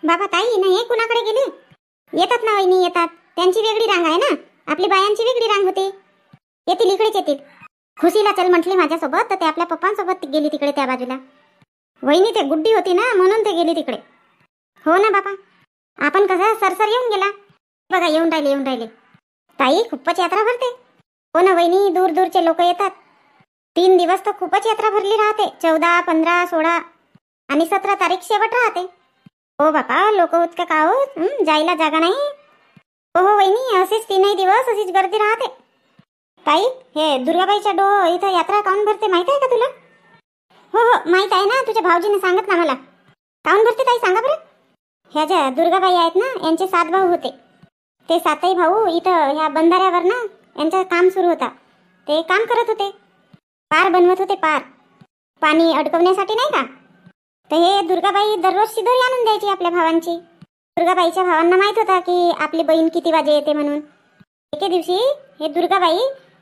बाबा ताई ना हे कुणाकडे गेले? येतात ना वहिनी, येतात. त्यांची वेगळी रांग आहे ना, आपली बायांची वेगळी रांग होते. येतील इकडेच येतील. खुशीला चल म्हटली माझ्यासोबत, तर ते आपल्या पप्पांसोबत गेली तिकडे त्या बाजूला. वहिनी ते गुड्डी होती ना, म्हणून ते गेली तिकडे. हो ना बाबा, आपण कसं सरसर येऊन गेला. बघा येऊन राहिले. ताई खूपच यात्रा भरते. हो ना वहिनी, दूर दूरचे लोक येतात. 3 दिवस तर खूपच यात्रा भरली राहते. 14, 15, 16 आणि 17 तारीख शेवट राहते. हो बापा, लोक उतका का हो, जायला जागा नाही. हो वहिनी, असेच 3 दिवस अशीच गर्दी राहते. ताई हे दुर्गाबाईच्या डोह इथं यात्रा काऊन भरते माहित आहे का तुला? हो माहित आहे ना, तुझ्या भाऊजीने सांगत ना मला. काऊन भरते ताई सांगा बरं. ह्या ज्या दुर्गाबाई आहेत ना, यांचे 7 भाऊ होते. ते 7ही भाऊ इथं ह्या बंधाऱ्यावर ना यांचं काम सुरू होता. ते काम करत होते, पार बनवत होते. पाणी अडकवण्यासाठी नाही का. तर हे दुर्गाबाई दररोज शिदोरी आणून द्यायची आपल्या भावांची. दुर्गाबाईच्या भावांना माहित होता की आपली बहीण किती वाजे येते म्हणून. एके दिवशी हे दुर्गाबाई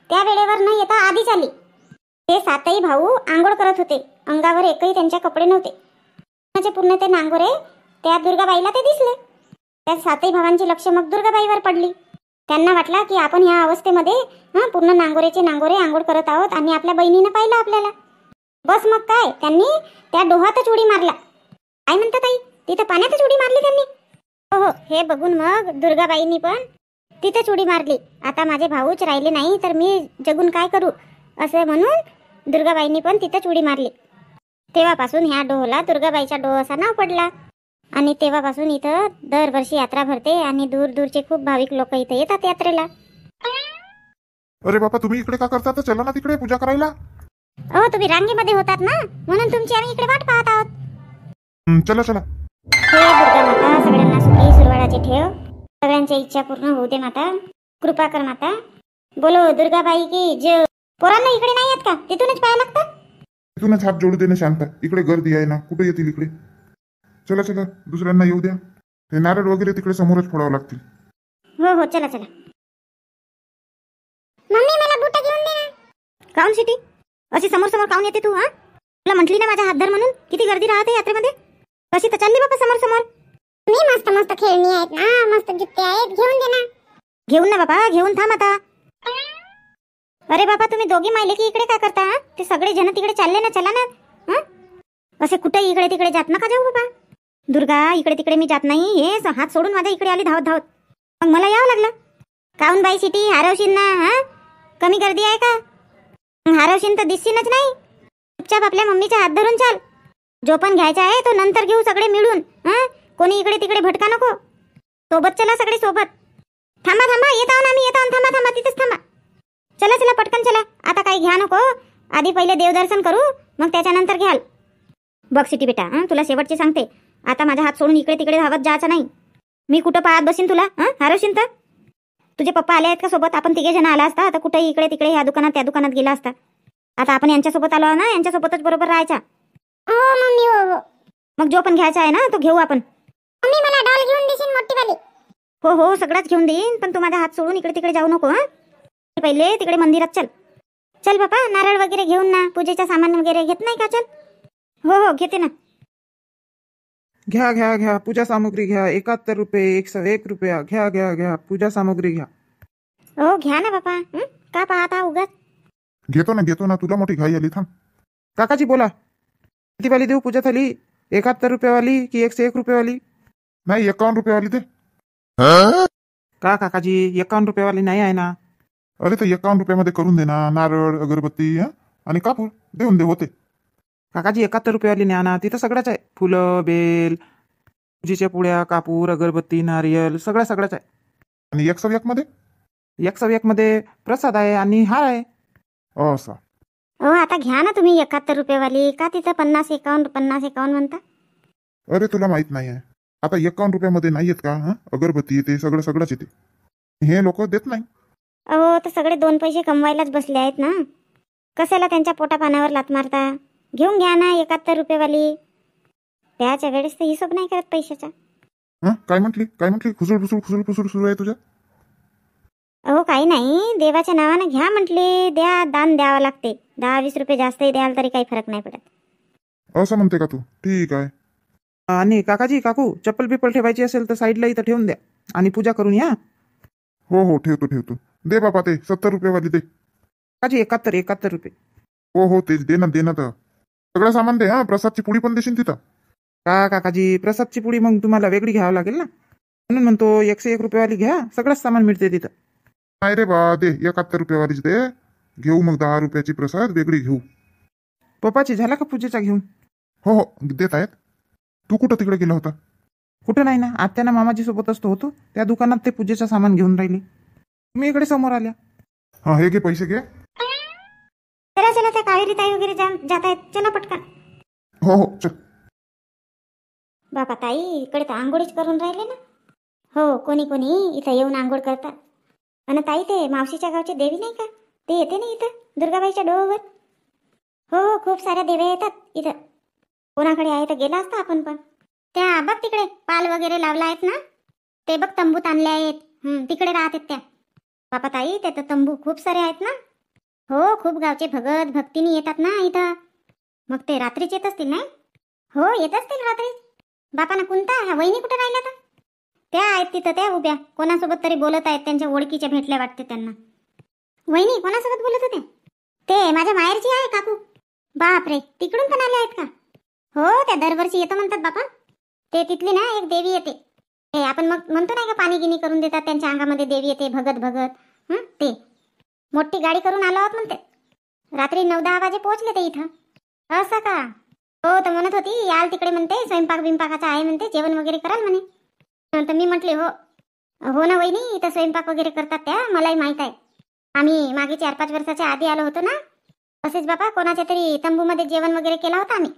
त्या वेळेवर न येता आधीच आली. ते 7ही भाऊ आंघोळ करत होते. अंगावर एकही त्यांच्या कपडे नव्हते. पूर्ण ते नांगोरे त्या दुर्गाबाईला ते दिसले. त्या 7ही भावांची लक्ष मग दुर्गाबाईवर पडली. त्यांना वाटला की आपण ह्या अवस्थेमध्ये पूर्ण नांगोरेचे नांगोरे आंघोळ करत आहोत आणि आपल्या बहिणीनं पाहिलं आपल्याला. बस मग काय, त्यांनी त्या डोहातच उडी मारला. काय म्हणतात आई, तिथं पाण्यातच उडी मारली त्यांनी. हो हे बघून मग दुर्गाबाईंनी पण तिथेच उडी मारली. आता माझे भाऊच राहिले नाही तर मी जगून काय करू, असे म्हणून दुर्गाबाईंनी पण तिथेच उडी मारली. तेव्हापासून ह्या डोहला दुर्गाबाईचा डोह असा नाव पडला. आणि तेव्हापासून इथं दरवर्षी यात्रा भरते आणि दूर दूरचे खूप भाविक लोक इथे येतात यात्रेला. अरे बापा, तुम्ही इकडे का करता? तर चला ना तिकडे पूजा करायला. तुम्ही रांगेमध्ये होतात ना, म्हणून तुमची आम्ही इकडे वाट पाहत आहोत. चला. हे दुर्गा माता सगळ्यांना सुखी सुरवाळाची ठेव. सगळ्यांच्या इच्छा पूर्ण होऊ दे माता. कृपा कर माता. बोलो दुर्गाबाई की जय. पोरांना इकडे नाही येत का? तिथूनच पाहायला लागतं. तिथूनच हात जोडू दे ना शांता. इकडे गर्दी आहे ना, कुठे येतील इकडे. चला दुसऱ्यांना येऊ द्या. हे नारळ वगैरे तिकडे समोरच फोडावं लागतील. हो चला. मम्मी मला बुट घेऊन दे ना. काऊन सिटी अशी समोर काऊन येते तू? तुला म्हटली ना माझा हात धर म्हणून. किती गर्दी राहते यात्रेमध्ये. कशी तर चालली बाबा समोर. मी मस्त खेळणी आहेत ना, मस्त जुत्ते आहेत, घेऊन दे ना. घेऊन ना बाबा, घेऊन थांब आता. अरे बाबा, तुम्ही दोघी मायले की इकडे काय करता? ते सगळे जण तिकडे चालले ना, चला ना. असे कुठे इकडे तिकडे जात नका जाऊ बाबा. दुर्गा, इकडे तिकडे मी जात नाही. हे हात सोडून माझ्या इकडे आली धावत. मग मला यावं लागलं. काऊन बाई सिटी, हरवशील ना? कमी गर्दी आहे का? हरवशील तर दिसशीलच नाही. चुपचाप आपल्या मम्मीचा हात धरून चाल. जो पण घ्यायचा आहे तो नंतर घेऊ सगळे मिळून. कोणी इकडे तिकडे भटका नको. सोबत चला सगळे सोबत. थांबा येत आहो ना आम्ही, येत आहो. थांबा तिथेच थांबा. चला पटकन चला. आता काही घ्या नको. आधी पहिले देवदर्शन करू, मग त्याच्यानंतर घ्याल. बघ सिटी बेटा, तुला शेवटची सांगते. आता माझा हात सोडून इकडे तिकडे धावत जायचं नाही. मी कुठं पाहत बसीन तुला? हरवशील तर. तुझे पप्पा आले आहेत का सोबत? आपण 3 जण आला असता. आता कुठे इकडे तिकडे ह्या दुकानात त्या दुकानात गेला असता. आता आपण यांच्यासोबत आलो ना, यांच्यासोबतच बरोबर राहायचा. हो मम्मी, हो. मग जो पण घ्यायचा आहे ना तो घेऊ आपण. मम्मी मला डॉल घेऊन देशील मोठी वाली? हो सगळंच घेऊन देईन, पण तू माझा हात सोडून इकडे तिकडे जाऊ नको. पहिले तिकडे मंदिरात चल बापा. नारळ वगैरे घेऊन ना, पूजेचा सामान वगैरे घेत नाही का? चल. हो घेते ना. घ्या पूजा सामग्री घ्या. 71 रुपये, 101 रुपया. घ्या पूजा सामग्री घ्या. हो घ्या ना बापा. का पाहता उगाच. घेतो ना. तुला मोठी घाई आली, थांब. काकाजी बोला, किती वाली देऊ पूजा थाली? 71 रुपयावाली की 101 रुपयावाली? नाही, 51 रुपयावाली दे. का काकाजी, 51 रुपयावाली नाही आहे ना? अरे तर 51 रुपयामध्ये करून दे ना. नारळ, अगरबत्ती आणि कापूर देऊन दे, होते. काकाजी 71 रुपयावाली न्या ना. तिथं सगळंच आहे. फुलं, बेल, पूजेच्या पुड्या, कापूर, अगरबत्ती, नारियल सगळंच आहे. आणि 101 मध्ये? 101 मध्ये प्रसाद आहे आणि हार आहे. असं. आता घ्या ना तुम्ही 71 रुपयावाली. का तिथं 50-51 म्हणता? अरे तुला माहित नाही आहे. आता 51 रुपयामध्ये नाही येत का? अगरबत्ती येते, सगळंच येते. हे लोक देत नाही. तर सगळे 2 पैसे कमवायलाच बसले आहेत ना. कशाला त्यांच्या पोटा पाण्यावर लात मारता? घेऊन घ्या ना 71 रुपयावाली. त्याच्या वेळेस तर हिशोब नाही करत पैशाचा. काय म्हटली? खुसूर सुरू आहे तुझ्या. काही नाही, देवाच्या नावानं घ्या म्हटले. दान द्यावं लागते. 10-20 रुपये जास्तही द्याल तरी काही फरक नाही पडत. असं म्हणते का तू? ठीक आहे. आणि काकाजी काकू चप्पल बिप्पल ठेवायची असेल तर साईडला इथं ठेवून द्या आणि पूजा करून या. हो हो ठेवतो दे बापा ते 70 रुपयेवाली दे. काकाजी 71 रुपये. हो हो तेच दे ना तर सगळं सामान दे. हा प्रसादची पुडी पण देशील तिथं. काकाजी प्रसादची पुडी मग तुम्हाला वेगळी घ्यावं लागेल ना, म्हणून म्हणतो 101 रुपयेवाली घ्या, सगळंच सामान मिळते तिथं. नाही रे बा दे 71 रुपयेवालीच दे. घेऊ मग 10 रुपयाची प्रसाद वेगळी घेऊ. पप्पाची झाला का पूजेचा घेऊन? हो हो देत आहेत. तू कुठं तिकडे गेला होता? कुठं नाही ना, आत्याना मामाजी सोबत असतो होतो त्या दुकानात ते पूजेचं सामान घेऊन राहिली. तुम्ही इकडे समोर आल्या. हा हे घे पैसे घे. चला त्या कावेरी ताई वगैरे जात आहेत, चला पटकन. हो हो चल. बापा ताई इकडे तर आंघोळीच करून राहिले ना. हो कोणी इथं येऊन आंघोळ करतात. आणि ताई ते मावशीच्या गावची देवी नाही का, ते येते ना इथं दुर्गाबाईच्या डोळ्यावर. हो खूप साऱ्या देव्या येतात इथं. कोणाकडे आहे तर गेला असता आपण पण. त्या बघ तिकडे पाल वगैरे लावला आहेत ना, ते बघ तंबूत आणले आहेत. तिकडे राहतात त्या. बापा ताई ते तर तंबू खूप सारे आहेत ना. हो खूप गावचे भगत भक्तीने येतात ना इथं. मग ते रात्रीच येत असतील नाही? हो येत असतील रात्री. बापाना कोणता ह्या वहिनी कुठे राहिल्या तर? त्या आहेत तिथं, त्या उभ्या कोणासोबत तरी बोलत आहेत. त्यांच्या ओळखीच्या भेटल्या वाटते त्यांना. वहिनी कोणासोबत बोलत होते? ते माझ्या माहेरची आहे काकू. बापरे तिकडून पण आले आहेत का? हो त्या दरवर्षी येतो म्हणतात बापा. ते तिथली ना एक देवी येते. ते आपण मग म्हणतो नाही का पाणी गिनी करून देतात, त्यांच्या अंगामध्ये देवी येते भगत. ते मोठी गाडी करून आलो आहोत म्हणते. रात्री 9-10 वाजे पोहोचले ते इथं. असं का? हो तर म्हणत होती याल तिकडे म्हणते, स्वयंपाक बिंपाकाचा आहे म्हणते, जेवण वगैरे कराल म्हणे. तर मी म्हटले हो हो ना वहिनी, इथं स्वयंपाक वगैरे करतात त्या, मलाही माहित आहे. आम्ही मागे 4-5 वर्षाच्या आधी आलो होतो ना, असेच बापा कोणाच्या तरी तंबूमध्ये जेवण वगैरे केला होता आम्ही.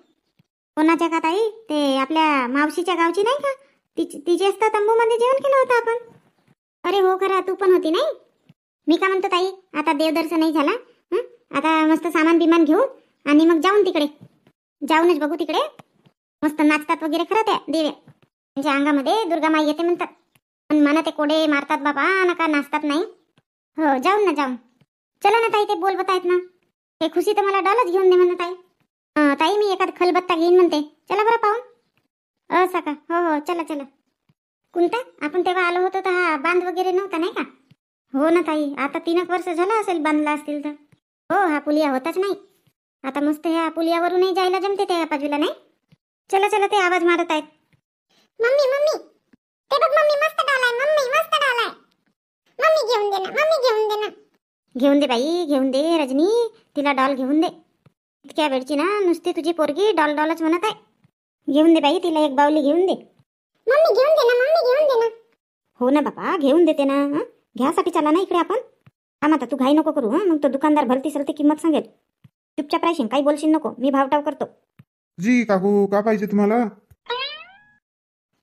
कोणाच्या का ताई? ते आपल्या मावशीच्या गावची नाही का, तिचेच तर तंबूमध्ये जेवण केलं होतं आपण. अरे हो खरं तू पण होती नाही. मी का म्हणतो ताई, आता देवदर्शनही झाला. आता मस्त सामान बिमान घेऊन आणि मग जाऊनच बघू तिकडे. मस्त नाचतात वगैरे खरं त्या देव्या. त्यांच्या अंगामध्ये दुर्गामाई येते म्हणतात. पण मला ते कोडे मारतात बाबा, नका नाचतात नाही. हो जाऊन चला ना ताई, ते बोलवत आहेत ना. ते खुशी तर मला डॉलच घेऊन दे म्हणत ताई. ताई मी एखाद खलबत्ता घेईन म्हणते, चला बरं पाहून. असं का? हो चला. कोणता? आपण तेव्हा आलो होतो तर हा बांध वगैरे नव्हता नाही का? हो ना ताई, आता 3 वर्ष झालं असेल बांधला असतील तर. हो हा पुलिया होताच नाही. आता मस्त ह्या पुलियावरूनही जायला जमते त्या बाजूला नाही. चला ते आवाज मारत आहेत. मम्मी ते बघ मम्मी मस्त डाल आहे. मम्मी घेऊन दे ना. घेऊन दे बाई, घेऊन दे रजनी, तिला डॉल घेऊन दे. इतक्या वेळची ना नुसती तुझी पोरगी डॉलच म्हणत आहे. घेऊन दे बाई तिला एक बावली घेऊन दे. मम्मी घेऊन दे ना. हो ना बापा घेऊन देते ना. घ्यासाठी चला ना इकडे आपण. आता तू घाई नको करू. मग तो दुकानदार भलती सलती किंमत सांगेल. चुपचाप राहशील, काही बोलशील नको. मी भावटाव करतो. जी काकू का पाहिजे तुम्हाला?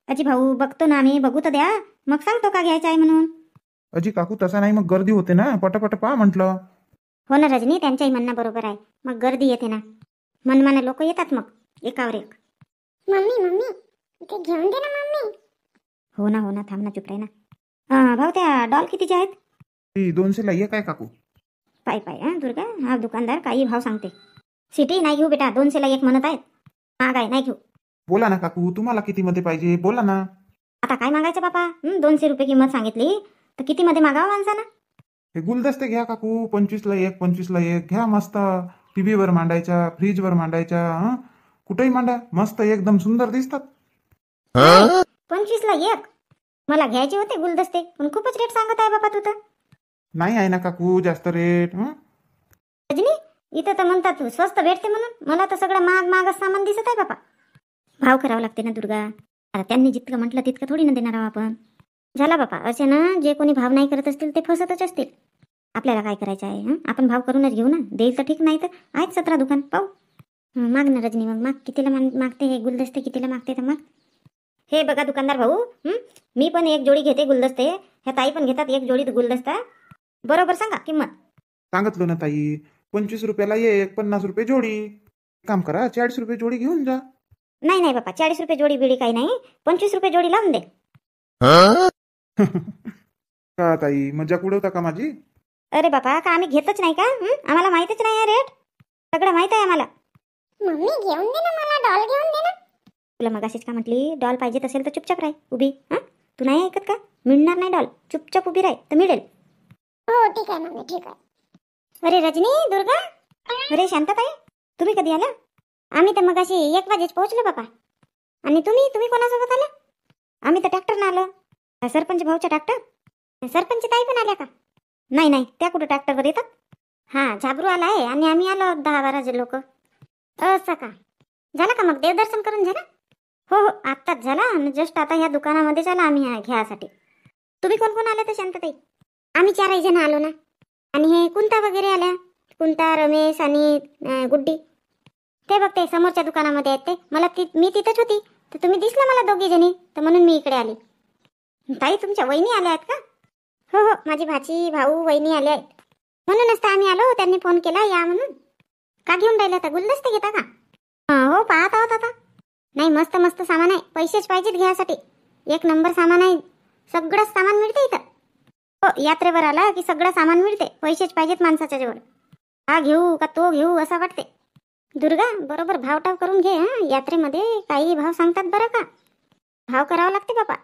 अजी भाऊ बघतो ना आम्ही, बघू तर द्या, मग सांगतो का घ्यायचं आहे म्हणून. अजी काकू तसा नाही, मग गर्दी होते ना, पटापट पहा म्हटलं. हो ना रजनी, त्यांच्याही म्हणणं बरोबर आहे. मग गर्दी येते ना, मनमाने लोक येतात मग एकावर एक. मम्मी ते घेऊन दे ना मम्मी. हो ना थांब ना, चुप राही ना. भाऊ त्या डॉल कितीचे आहेत? 200 ला एक आहे काकू. पाय दुर्गा, हा दुकानदार काही भाव सांगते. सिटी नाही घेऊ बेटा, 200 ला एक म्हणत आहेत. महाग आहे, नाही घेऊ. बोला ना काकू, तुम्हाला किती मध्ये पाहिजे बोला ना. आता काय मागायचं बापा, 200 रुपये किंमत सांगितली तर किती मध्ये मागावं माणसाला? हे गुलदस्ते घ्या काकू, 25 ला एक घ्या. मस्त टीव्ही वर मांडायच्या, फ्रीज वर मांडायच्या, कुठेही मांडा, मस्त एकदम सुंदर दिसतात. 25 ला एक? मला घ्यायचे होते गुलदस्ते, पण खूपच रेट सांगत आहे बापा तू तर. नाही आहे ना काकू जास्त रेट. रजनी इथं तर म्हणतात स्वस्त भेटते म्हणून, मला तर सगळं महागच सामान दिसत आहे बापा. भाव करावं लागते ना दुर्गा. आता त्यांनी जितकं म्हटलं तितकं थोडी ना देणार आहोत आपण. झाला बापा, असे ना जे कोणी भाव नाही करत असतील ते फसतच असतील. आपल्याला काय करायचं आहे, आपण भाव करूनच घेऊ ना. देईल तर ठीक, नाही तर आहेत 17 दुकान, पाहू. माग ना रजनी, मग माग. कितीला मागते हे गुलदस्ते, कितीला मागते तर माग. हे बघा दुकानदार भाऊ, मी पण एक जोडी घेते गुलदस्ते, ह्या ताई पण घेतात एक जोडी गुलदस्ता. बरोबर सांगा किंमत. सांगितलं ना ताई, 25 रुपयाला एक, 50 रुपये जोडी. काम करा, 40 रुपये जोडी घेऊन जा. नाही बापा, 40 रुपये जोडी बिडी काही नाही, 25 रुपये जोडी लावून दे. का ताई मजाक उडवता का माझी? अरे बापा, का आम्ही घेतच नाही का? आम्हाला माहितच नाही रेट, सगळं माहित आहे आम्हाला. मम्मी घेऊन दे ना, मला डॉल घेऊन दे ना. तुला मगाशीच का म्हटली, डॉल पाहिजे असेल तर चुपचाप राह उभी. हां, तू नाही ऐकत का? मिळणार नाही डॉल, चुपचाप उभी राह तर मिळेल. हो ठीक आहे मम्मी, ठीक आहे. अरे रजनी, दुर्गा, अरे शांतताई, तुम्ही कधी आला? आम्ही तर मगाशी 1 वाजेच पोहोचलो बापा. आणि तुम्ही कोणासोबत आला? आम्ही तर ट्रॅक्टरनं आलो. सरपंच भाऊच्या ट्रॅक्टर. सरपंच ताई पण आल्या का? नाही नाही, त्या कुठं ट्रॅक्टरवर येतात? हां, झाबरू आला आहे आणि आम्ही आलो 10-12 लोक. असं का? झालं का मग देवदर्शन करून झालं? हो हो, आत्ताच झाला आणि जस्ट आता ह्या दुकानामध्येच आला आम्ही घ्यायसाठी. तुम्ही कोण कोण आले तर शांतताई? आम्ही 4 जण आलो ना. आणि हे कुंता वगैरे आल्या, कुंता, रमेश आणि गुड्डी. ते बघ ते समोरच्या दुकानामध्ये आहेत ते. मी तिथंच होती तर तुम्ही दिसला मला 2 जणी, तर म्हणून मी इकडे आली. ताई तुमच्या वहिनी आल्या आहेत का? हो हो, माझी भाची भाऊ वहिनी आले आहेत. म्हणूनच तर आम्ही आलो, त्यांनी फोन केला या म्हणून. का घेऊन राहिला तर गुलदस्ते घेता का? हो, पाहत आहोत आता. नाही, मस्त मस्त सामान आहे, पैसेच पाहिजेत घ्यायसाठी. 1 नंबर सामान आहे, सगळंच सामान मिळते इथं. हो, यात्रेवर आला की सगळं सामान मिळते, पैसेच पाहिजेत माणसाच्या जवळ. हा घेऊ का तो घेऊ असं वाटते. दुर्गा, बरोबर भावटाव करून घे. हां, यात्रेमध्ये काही भाव सांगतात बरं का. भाव करावा लागते बापा.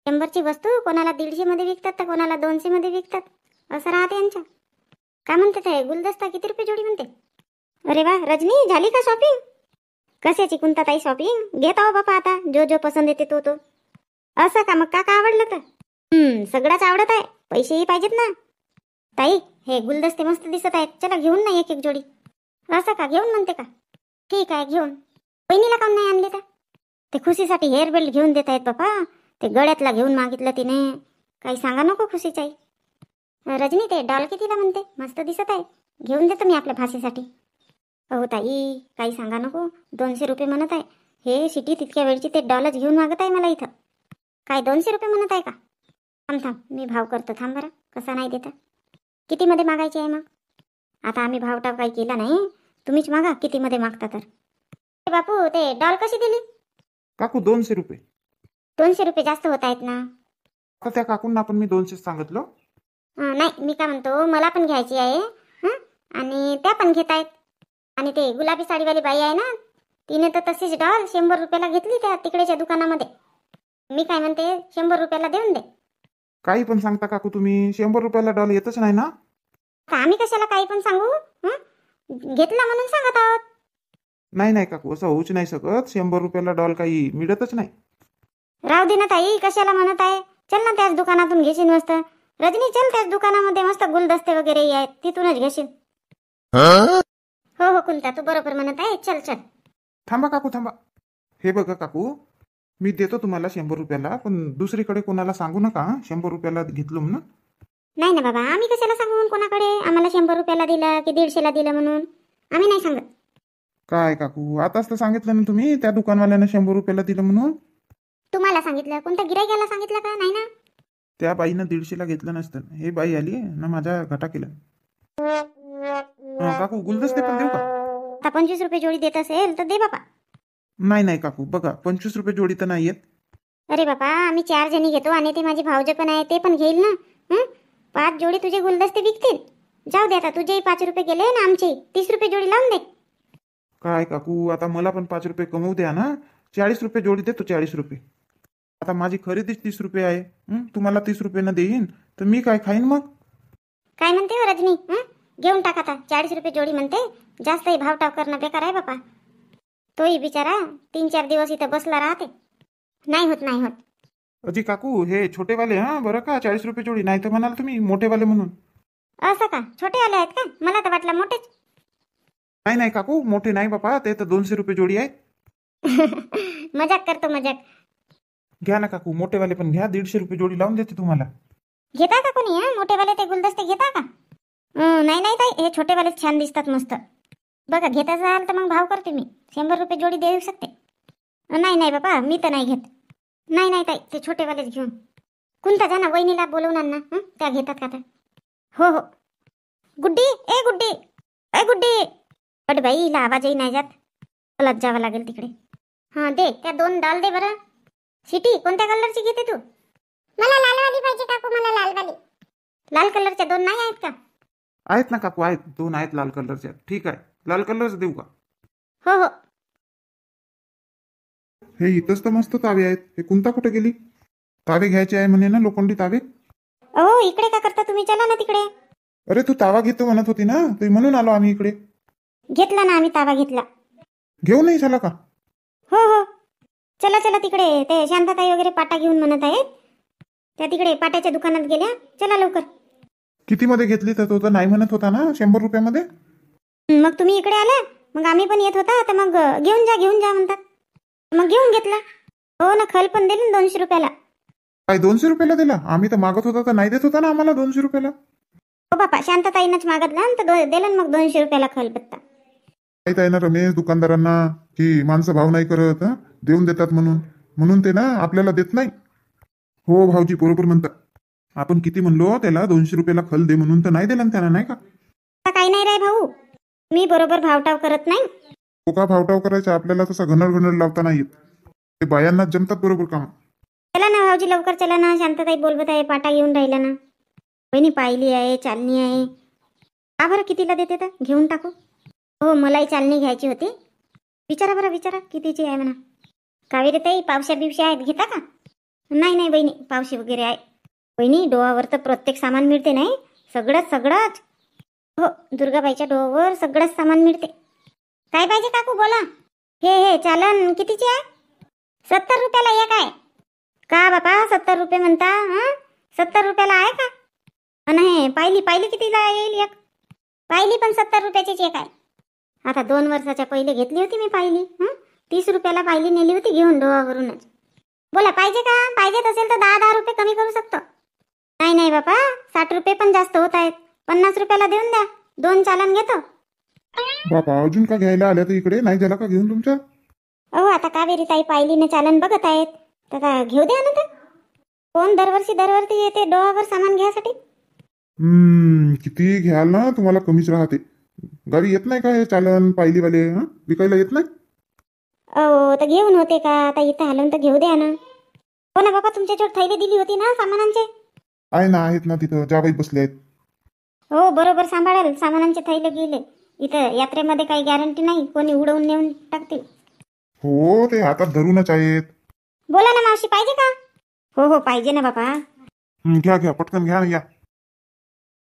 100ची वस्तू कोणाला 150 मध्ये विकतात तर कोणाला 200 मध्ये विकतात, असं राहते यांच्या. का म्हणते ते गुलदस्ता किती रुपये जोडी म्हणते? अरे वा रजनी, झाली का शॉपिंग? कशाची कुंता ताई शॉपिंग? घेत आहो बापा आता, जो जो पसंत येते तो तो. असं का? मग का आवडलं तर? सगळंच आवडत आहे, पैसेही पाहिजेत ना. ताई हे गुलदस्ते मस्त दिसत आहेत, चला घेऊन ना 1-1 जोडी. असं का? घेऊन म्हणते का? ठीक आहे घेऊन. बहिणीला काऊन नाही आणले तर? ते खुशीसाठी हेअर बेल्ट घेऊन देत आहेत बापा. ते गळ्यातला घेऊन मागितलं तिने. काही सांगा नको खुशीचाई. रजनी ते डॉल कितीला म्हणते? मस्त दिसत आहे, घेऊन देतो मी आपल्या भाषेसाठी. अहो ताई, काही सांगा नको, 200 रुपये म्हणत आहे. हे सिटी तितक्या वेळची ते डॉलच घेऊन मागत आहे मला इथं. काय 200 रुपये म्हणत आहे का? थांब मी भाव करतो, थांब बरं. कसा नाही देता? कितीमध्ये मागायची आहे मग? आता आम्ही भावटाव काही केला नाही, तुम्हीच मागा कितीमध्ये मागता तर. बापू ते डॉल कशी दिली? काकू 200 रुपये. 200 रुपये जास्त होत आहेत ना. आता त्या काकूंना पण मी 200 सांगितलं. नाही, मी काय म्हणतो, मला पण घ्यायची आहे. हां, आणि त्या पण घेत आहेत. आणि ते गुलाबी साडीवाली बाई आहे ना, तिने तर तशीच डॉल 100 रुपयाला घेतली त्या तिकडेच्या दुकानामध्ये. मी काय म्हणते, 100 रुपयाला देऊन दे. काही पण सांगता काकू तुम्ही, 100 रुपयाला डॉल येतच नाही ना. तर आम्ही कशाला काही पण सांगू? घेतला म्हणून सांगत आहोत. नाही काकू, असं होऊच नाही शकत. 100 रुपयाला डॉल काही मिळतच नाही. राहू दे ना ताई, कशाला म्हणत आहे. चल ना त्याच दुकानातून घेशील मस्त. रजनी चल, त्याच दुकानामध्ये मस्त गुलदस्ते वगैरे आहेत, तिथूनच घेशील. हो कुंता, तू बरोबर म्हणत आहे. चल. थांबा काकू थांबा. हे बघा काकू, मी देतो तुम्हाला 100 रुपयाला, पण दुसरीकडे कोणाला सांगू नका 100 रुपयाला घेतलो म्हणून. नाही ना बाबा, आम्ही कशाला सांगू कोणाकडे आम्हाला 100 रुपयाला दिला की 150ला दिलं म्हणून. आम्ही नाही सांगत. काय काकू, आताच तर सांगितलं ना तुम्ही, त्या दुकानवाल्यानं 100 रुपयाला दिलं म्हणून. तुम्हाला सांगितलं? कोणत्या गिराईकाला सांगितलं का? नाही ना. त्या बाईनं 150ला घेतलं नसतं. हे बाई आली ना माझा घाटा केला. काकू गुलदस्ते पण देऊ का? आता 25 रुपये जोडी देत असेल तर दे बापा. नाही काकू, बघा 25 रुपये जोडी तर नाही येत. अरे बापा, आम्ही 4 जणी घेतो आणि ते माझे भाऊजे पण आहे, ते पण घेईल ना. 5 जोडी तुझे गुलदस्ते विकतील. जाऊ दे आता, तुझेही 5 रुपये गेले ना, आमचे 30 रुपये जोडी लावून दे. काय काकू, आता मला पण 5 रुपये कमवू द्या ना. 40 रुपये जोडी देतो, 40 रुपये. आता माझी खरेदीच 30 रुपये आहे. तुम्हाला 30 रुपयानं देईन तर मी काय खाईन मग? काय म्हणते हो रजनी? घेऊन टाक आता. 40 रुपये जोडी म्हणते. जास्तही भावटाव करणं बेकार आहे बापा. तोही बिचारा 3-4 दिवस इथं बसला राहते. नाही होत. अजी काकू, हे छोटेवाले बरं का, 40 रुपये जोडी. नाही तर म्हणाल तुम्ही मोठेवाले म्हणून. असं का? छोटे आले आहेत का? मला तर वाटलं मोठेच. नाही काकू, मोठे नाही बापा, ते तर 200 रुपये जोडी आहेत. मजाक करतो मजाक. घ्या ना काकू, मोठेवाले पण घ्या. 150 रुपये जोडी लावून देते तुम्हाला. घेता का कोणी? मोठेवाले ते गुलदस्ते घेता का? नाही ताई, हे छोटेवाले छान दिसतात मस्त. बघा, घेत असाल तर मग भाव करते मी. 100 रुपये जोडी देऊ शकते. नाही बाबा, मी तर नाही घेत. नाही ताई, ते छोटेवालेच घेऊन. कोणता जा ना, वहिनीला बोलवून आण ना. त्या घेतात का? हो गुड्डी, ए गुड्डी. अरे बाई, हिला आवाजही नाही जात. चलत जावं लागेल तिकडे. दे त्या 2 डाल दे बरं. सिटी, कोणत्या कलरची घेते तू? मला लालवाली पाहिजे काकू, मला लालवाली. लाल कलरच्या 2 नाही आहेत का? आहेत ना काकू, आहेत. 2 आहेत लाल कलरच्या. ठीक आहे, लाल कलरच देऊ का? हो हे इथंच तर मस्त तावे आहेत. हे कोणता कुठे गेली? तावे घ्यायचे आहे म्हणे ना, लोखंडी तावे. अहो इकडे का करता तुम्ही? चला ना तिकडे. अरे तू तावा घेतो म्हणत होती ना, तर म्हणून आलो आम्ही इकडे. घेतला ना आम्ही ताबा घेतला. घेऊ नाही झाला का? हो हो, चला चला तिकडे. ते शांताताई वगैरे पाटा घेऊन म्हणत आहेत, त्या तिकडे पाट्याच्या दुकानात गेल्या. चला लवकर. किती मध्ये घेतली? तर तो तर नाही म्हणत होता ना 100 रुपयामध्ये. मग तुम्ही इकडे आल्या, मग आम्ही पण येत होता, तर मग घेऊन जा म्हणतात. मग घेऊन घेतला. हो ना, खल पण दिली ना 200 रुपयाला. काय 200 रुपयाला दिला? आम्ही तर मागत होता तर नाही देत होता ना आम्हाला 200 रुपयाला. हो बापा, शांताताईनंच मागितला ना, तर दिलं ना मग 200 रुपयाला खलबत्ता. माहित आहे ना रमेश दुकानदारांना की माणसं भाव नाही करत, देऊन देतात म्हणून ते ना आपल्याला देत नाही. हो भाऊजी बरोबर म्हणतात. आपण किती म्हणलो त्याला 200 रुपयाला खल दे म्हणून, तर नाही दिला ना त्याला, नाही का? आता काही नाही रे भाऊ, मी बरोबर भावटाव करत नाही. तो का भावटाव करायचा? आपल्याला तसा घनड लावता नाही येत. ते बायांना जमतात बरोबर काम. चला ना भाऊजी लवकर चला ना. शांताताई बोलवत आहे, पाटा घेऊन राहिला ना. बहिणी पाहिली आहे, चालणी आहे. का बरं कितीला देते तर घेऊन टाकू. हो मलाही चालणी घ्यायची होती. विचारा बरं, विचारा कितीची आहे म्हणा. कावेरी ताई पावशा बिवशा आहेत, घेता का? नाही बहिणी, पावशी वगैरे आहे. बहिणी डोहावर तर प्रत्येक सामान मिळते नाही, सगळंच. हो दुर्गाबाईच्या डोहावर सगळंच सामान मिळते. काय पाहिजे काकू बोला. हे चालन कितीची आहे? 70 रुपयाला एक आहे. का बापा 70 रुपये म्हणता? 70 रुपयाला आहे का? आणि हे पायली कितीला येईल एक? पायली पण 70 रुपयाचीच एक आहे. आता 2 वर्षाच्या पहिले घेतली होती मी पायली. 30 रुपयाला पायली नेली होती घेऊन डोहावरूनच. बोला पाहिजे का? पाहिजेत असेल तर 10 रुपये कमी करू शकतो. नाही बापा, 60 रुपये पण जास्त होत आहेत. 50 रुपयाला देऊन द्या, 2 चालन घेतो. बापा अजून का घ्यायला आल्या तर इकडे? नाही झाला का घेऊन तुमच्या? अहो आता कावेरी ताई पायलीने चालन बघत आहेत, तर आता घेऊ द्या ना. तर कोण दरवर्षी येते डोहावर सामान घ्यायसाठी? किती घ्याल ना तुम्हाला कमीच राहते. गाडी येत नाही का हे चालन पायलीवाले विकायला येत नाही? अहो तर घेऊन होते का? आता इथं आलं तर घेऊ द्या ना. हो ना बाबा, तुमच्याच्यावर थैली दिली होती ना सामानांचे. आहे ना, आहेत ना तिथं जाबाई बसले आहेत. हो बरोबर सांभाळेल. सामानांचे थैले गेले. इथं यात्रेमध्ये काही गॅरंटी नाही, कोणी उडवून नेऊन टाकतील. हो ते हातात धरूनच आहेत. बोला ना मावशी, पाहिजे का? हो पाहिजे ना बाबा. घ्या पटकन घ्या ना, या.